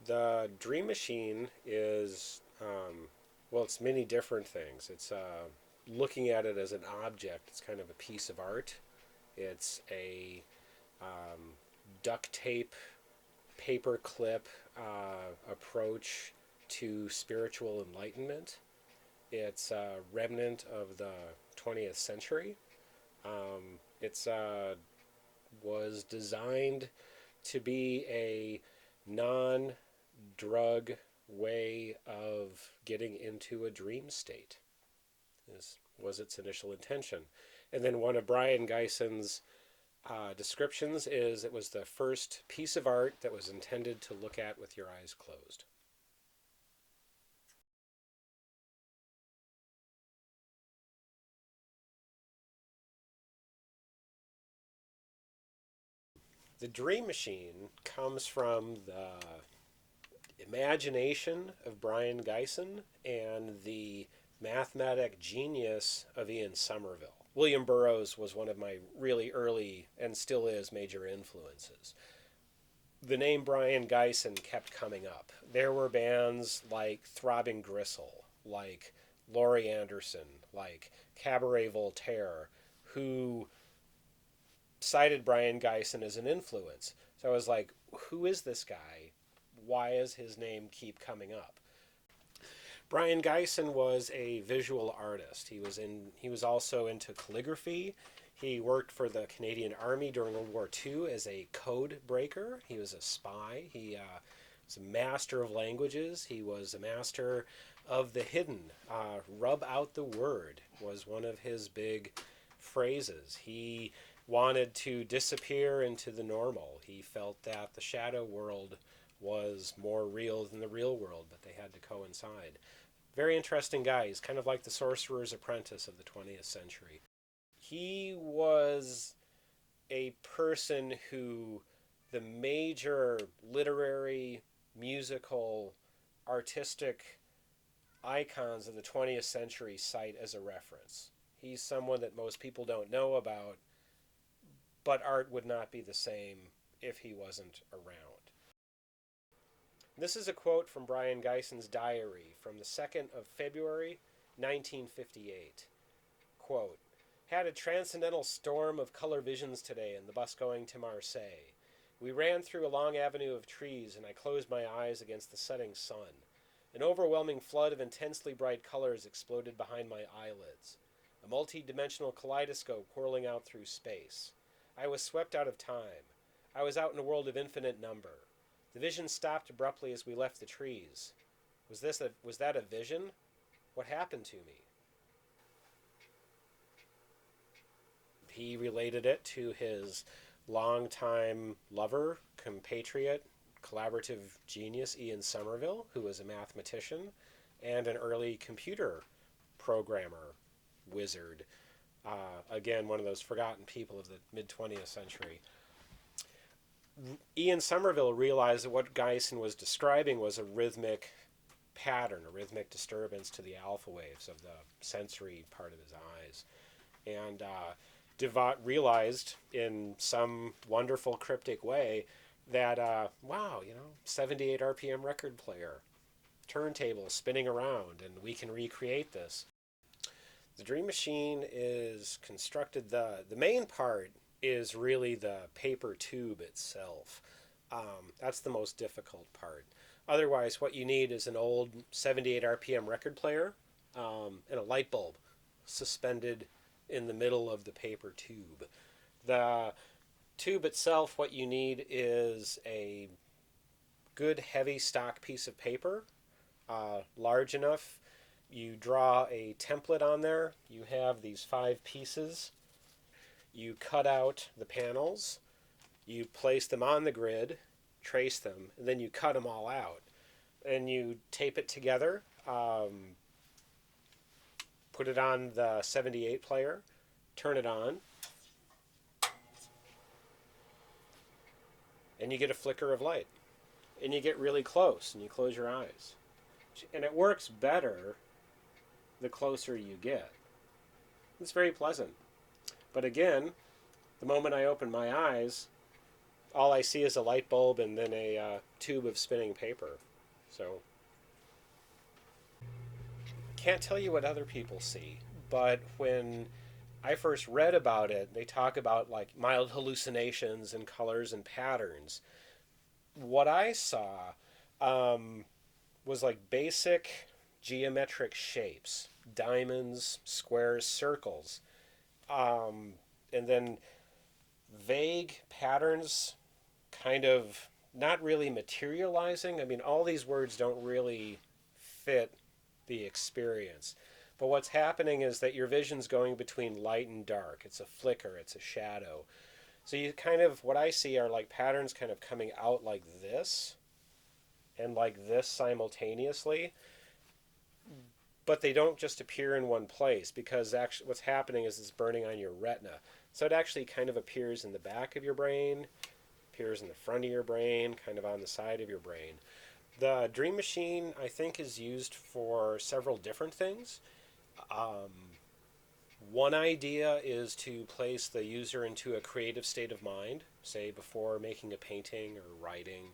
The DreaMachine is, well, it's many different things. It's looking at it as an object. It's kind of a piece of art. It's a duct tape, paper clip approach to spiritual enlightenment. It's a remnant of the 20th century. It's was designed to be a non-drug way of getting into a dream state. This was its initial intention. And then one of Brion Gysin's descriptions is it was the first piece of art that was intended to look at with your eyes closed. The DreaMachine comes from the imagination of Brion Gysin and the mathematic genius of Ian Somerville. William Burroughs was one of my really early, and still is, major influences. The name Brion Gysin kept coming up. There were bands like Throbbing Gristle, like Laurie Anderson, like Cabaret Voltaire, who cited Brion Gysin as an influence. So I was like, who is this guy? Why does his name keep coming up? Brion Gysin was a visual artist. He was also into calligraphy. He worked for the Canadian Army during World War II as a code breaker. He was a spy. He was a master of languages. He was a master of the hidden. Rub out the word was one of his big phrases. He wanted to disappear into the normal. He felt that the shadow world was more real than the real world, but they had to coincide. Very interesting guy. He's kind of like the sorcerer's apprentice of the 20th century. He was a person who the major literary, musical, artistic icons of the 20th century cite as a reference. He's someone that most people don't know about, but art would not be the same if he wasn't around. This is a quote from Brion Gysin's diary from the 2nd of February, 1958. Quote, "Had a transcendental storm of color visions today in the bus going to Marseille. We ran through a long avenue of trees and I closed my eyes against the setting sun. An overwhelming flood of intensely bright colors exploded behind my eyelids. A multi-dimensional kaleidoscope whirling out through space. I was swept out of time. I was out in a world of infinite number. The vision stopped abruptly as we left the trees. Was that a vision? What happened to me?" He related it to his longtime lover, compatriot, collaborative genius Ian Somerville, who was a mathematician and an early computer programmer, wizard. Again, one of those forgotten people of the mid-20th century. Ian Somerville realized that what Gysin was describing was a rhythmic pattern, a rhythmic disturbance to the alpha waves of the sensory part of his eyes. And realized in some wonderful cryptic way that, wow, 78 RPM record player, turntable spinning around, and we can recreate this. The DreaMachine is constructed, the main part is really the paper tube itself. That's the most difficult part. Otherwise, what you need is an old 78 RPM record player and a light bulb suspended in the middle of the paper tube. The tube itself, what you need is a good heavy stock piece of paper, large enough. You draw a template on there. You have these 5 pieces. You cut out the panels. You place them on the grid, trace them, and then you cut them all out. And you tape it together, put it on the 78 player, turn it on, and you get a flicker of light. And you get really close, and you close your eyes. And it works better the closer you get. It's very pleasant. But again, the moment I open my eyes, all I see is a light bulb and then a tube of spinning paper. So can't tell you what other people see, but when I first read about it, they talk about like mild hallucinations and colors and patterns. What I saw um, was like basic geometric shapes, diamonds, squares, circles, um, and then vague patterns kind of not really materializing. I mean, all these words don't really fit the experience. But what's happening is that your vision's going between light and dark. It's a flicker, it's a shadow. So you kind of, what I see are like patterns kind of coming out like this and like this simultaneously, but they don't just appear in one place because actually what's happening is it's burning on your retina. So it actually kind of appears in the back of your brain, appears in the front of your brain, kind of on the side of your brain. The DreaMachine, I think, is used for several different things. Um, One idea is to place the user into a creative state of mind, say before making a painting or writing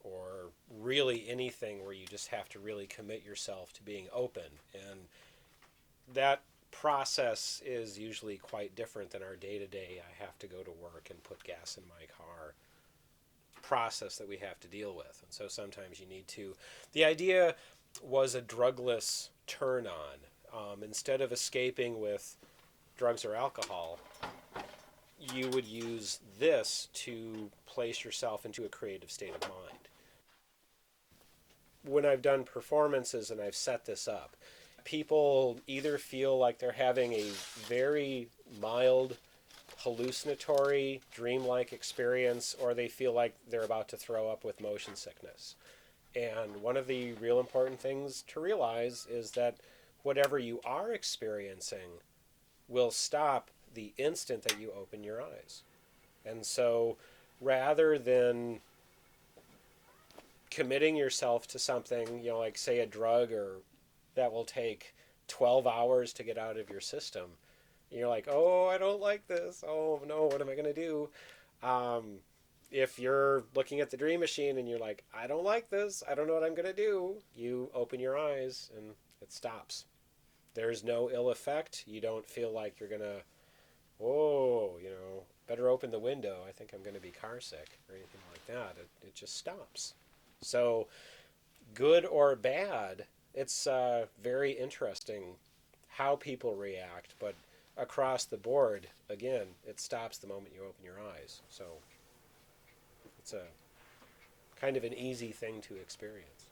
or really anything where you just have to really commit yourself to being open. And that process is usually quite different than our day to day. I have to go to work and put gas in my car process that we have to deal with. And so sometimes you need to. The idea was a drugless turn on. Instead of escaping with drugs or alcohol, you would use this to place yourself into a creative state of mind. When I've done performances and I've set this up, people either feel like they're having a very mild hallucinatory dreamlike experience or they feel like they're about to throw up with motion sickness. And one of the real important things to realize is that whatever you are experiencing will stop the instant that you open your eyes. And so rather than committing yourself to something, like say a drug or that will take 12 hours to get out of your system, and you're like, oh, I don't like this. Oh, no, what am I going to do? If you're looking at the DreaMachine and you're like, I don't like this, I don't know what I'm going to do, you open your eyes and it stops. There's no ill effect. You don't feel like you're going to, oh, better open the window. I think I'm going to be car sick or anything like that. It just stops. So, good or bad, it's very interesting how people react, but across the board, again, it stops the moment you open your eyes. So, it's a kind of an easy thing to experience.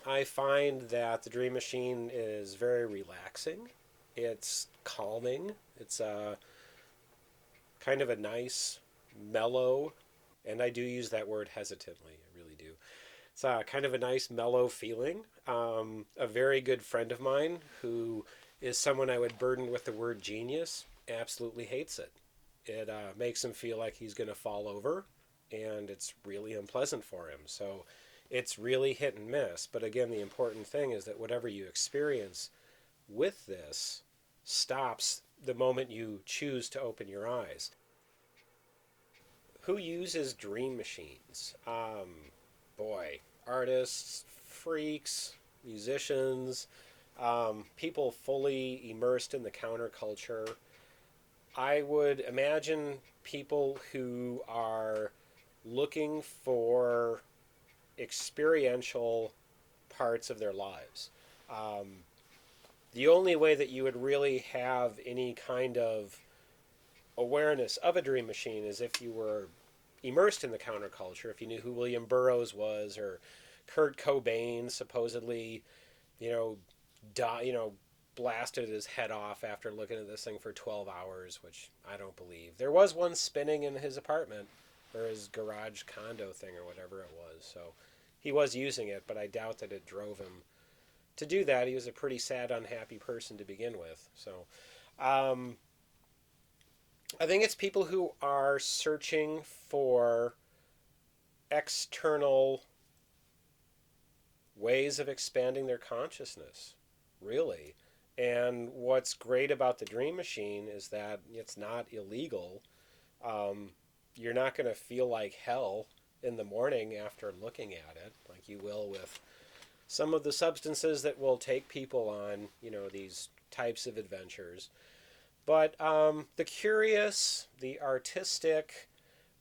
I find that the DreaMachine is very relaxing. It's calming. It's kind of a nice, mellow, and I do use that word hesitantly. I really do. It's kind of a nice, mellow feeling. A very good friend of mine who is someone I would burden with the word genius absolutely hates it. It makes him feel like he's going to fall over, and it's really unpleasant for him. So it's really hit and miss. But again, the important thing is that whatever you experience with this stops the moment you choose to open your eyes. Who uses dream machines? Boy, artists, freaks, musicians, people fully immersed in the counterculture. I would imagine people who are looking for experiential parts of their lives. The only way that you would really have any kind of awareness of a dream machine is if you were immersed in the counterculture, if you knew who William Burroughs was or Kurt Cobain supposedly, you know, blasted his head off after looking at this thing for 12 hours, which I don't believe. There was one spinning in his apartment or his garage condo thing or whatever it was. So he was using it, but I doubt that it drove him to do that. He was a pretty sad, unhappy person to begin with. So I think it's people who are searching for external ways of expanding their consciousness, really. And what's great about the Dream Machine is that it's not illegal. Um, you're not going to feel like hell in the morning after looking at it, like you will with some of the substances that will take people on, these types of adventures. But the curious, the artistic,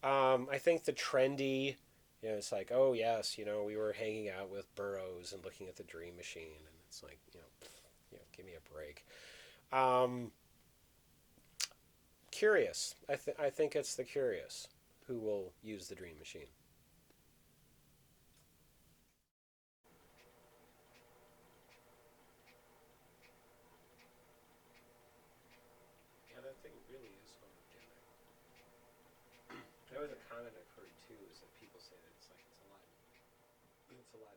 I think the trendy, it's like, oh yes, we were hanging out with Burroughs and looking at the Dream Machine, and it's like, give me a break. Um, Curious, I think it's the curious who will use the Dream Machine. Yeah, that thing really is photogenic. That was a comment I've heard too, is that people say that it's like it's a lot